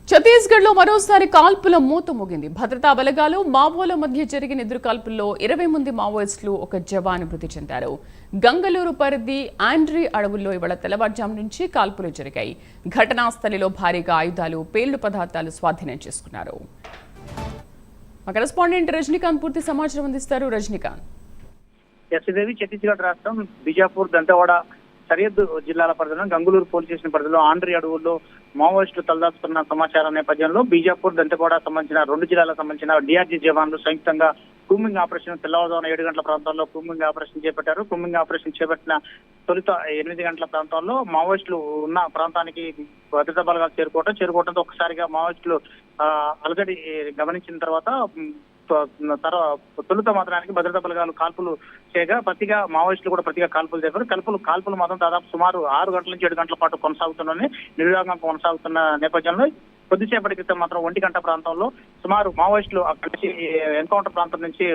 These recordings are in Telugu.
ఛత్తీస్గఢ్ లో మరోసారి కాల్పుల మూత మోగింది. భద్రతా బలగాలు మావోల మధ్య జరిగిన ఎదురు కాల్పుల్లో 20 మంది మావోయిస్టులు ఒక జవాను మృతి చెందారు. గంగలూరు పరిధి ఆండ్రీ అడవుల్లో ఇవాళ తెల్లవారుజాము నుంచి కాల్పులు జరిగాయి. ఘటనా స్థలిలో భారీగా ఆయుధాలు, పేలుడు పదార్థాలు స్వాధీనం చేసుకున్నారు. మా కరెస్పాండెంట్ రజనీకాంత్ పూర్తి సమాచారం అందిస్తారు. రజనీకాంత్. శ్రీదేవి, ఛత్తీస్గఢ్ రాష్ట్రం బిజాపూర్, దంతెవాడ సరిహద్దు జిల్లాల పరిధిలో గంగులూరు పోలీస్ స్టేషన్ పరిధిలో ఆండ్రీ అడవుల్లో మావోయిస్టులు తలదాచుకున్న సమాచారం నేపథ్యంలో బీజాపూర్, దంతెవాడ సంబంధించిన 2 జిల్లాలకు సంబంధించిన డిఆర్జీ జవాన్లు సంయుక్తంగా కూంబింగ్ ఆపరేషన్ తెల్లవారుజామున 7 గంటల ప్రాంతాల్లో కూంబింగ్ ఆపరేషన్ చేపట్టారు. కూంబింగ్ ఆపరేషన్ చేపట్టిన తొలుత 8 గంటల ప్రాంతాల్లో మావోయిస్టులు ఉన్న ప్రాంతానికి భద్రతా బలగాలు చేరుకోవడంతో ఒక్కసారిగా మావోయిస్టులు అలజడి గమనించిన తర్వాత తొలుత మాత్రానికి భద్రతా బలగాలు కాల్పులు చేయగా మావోయిస్టులు కూడా ప్రతిగా కాల్పులు చేశారు. కాల్పులు మాత్రం దాదాపు సుమారు 6 గంటల నుంచి 7 గంటల పాటు నిర్విరామంగా కొనసాగుతున్న నేపథ్యంలో కొద్దిసేపటి క్రితం మాత్రం 1 గంట ప్రాంతంలో సుమారు మావోయిస్టులు అక్కడి నుంచి ఎన్కౌంటర్ ప్రాంతం నుంచి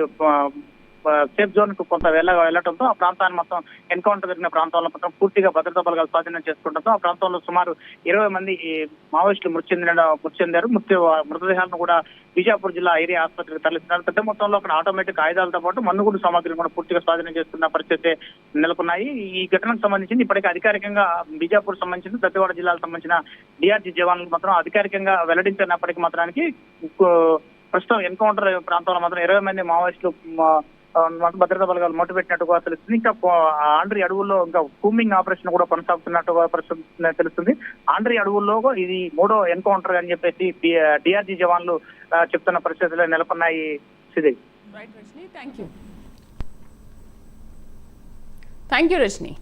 సేఫ్ జోన్ కు కొంత వెళ్లడంతో ఆ ప్రాంతాన్ని మొత్తం ఎన్కౌంటర్ జరిగిన ప్రాంతాల్లో మొత్తం పూర్తిగా భద్రతా బలగాలు స్వాధీనం చేసుకోవడంతో ఆ ప్రాంతంలో సుమారు 20 మంది మావోయిస్టులు మృతి చెందారు. మృతదేహాలను కూడా బిజాపూర్ జిల్లా ఏరియా ఆసుపత్రికి తరలిస్తున్నారు. పెద్ద మొత్తంలో అక్కడ ఆటోమేటిక్ ఆయుధాలతో పాటు మన్నుగుడు సామాగ్రిని కూడా పూర్తిగా స్వాధీనం చేసుకున్న పరిస్థితి నెలకొన్నాయి. ఈ ఘటనకు సంబంధించి ఇప్పటికే అధికారికంగా బిజాపూర్ సంబంధించిన దత్తవాడ జిల్లాకు సంబంధించిన డిఆర్జీ జవాన్లు మాత్రం అధికారికంగా వెల్లడించినప్పటికీ మాత్రానికి ప్రస్తుతం ఎన్కౌంటర్ ప్రాంతంలో మాత్రం 20 మంది మావోయిస్టులు భద్రతా బలగాలు మొట్టుపెట్టినట్టుగా తెలుస్తుంది. ఇంకా ఆండ్రీ అడవుల్లో ఇంకా కూంబింగ్ ఆపరేషన్ కూడా కొనసాగుతున్నట్టుగా తెలుస్తుంది. ఆండ్రీ అడవుల్లో ఇది 3వ ఎన్కౌంటర్ అని చెప్పేసి డిఆర్జీ జవాన్లు చెప్తున్న పరిస్థితులు నెలకొన్నాయి. శ్రీదేవి. Thank you Rajani.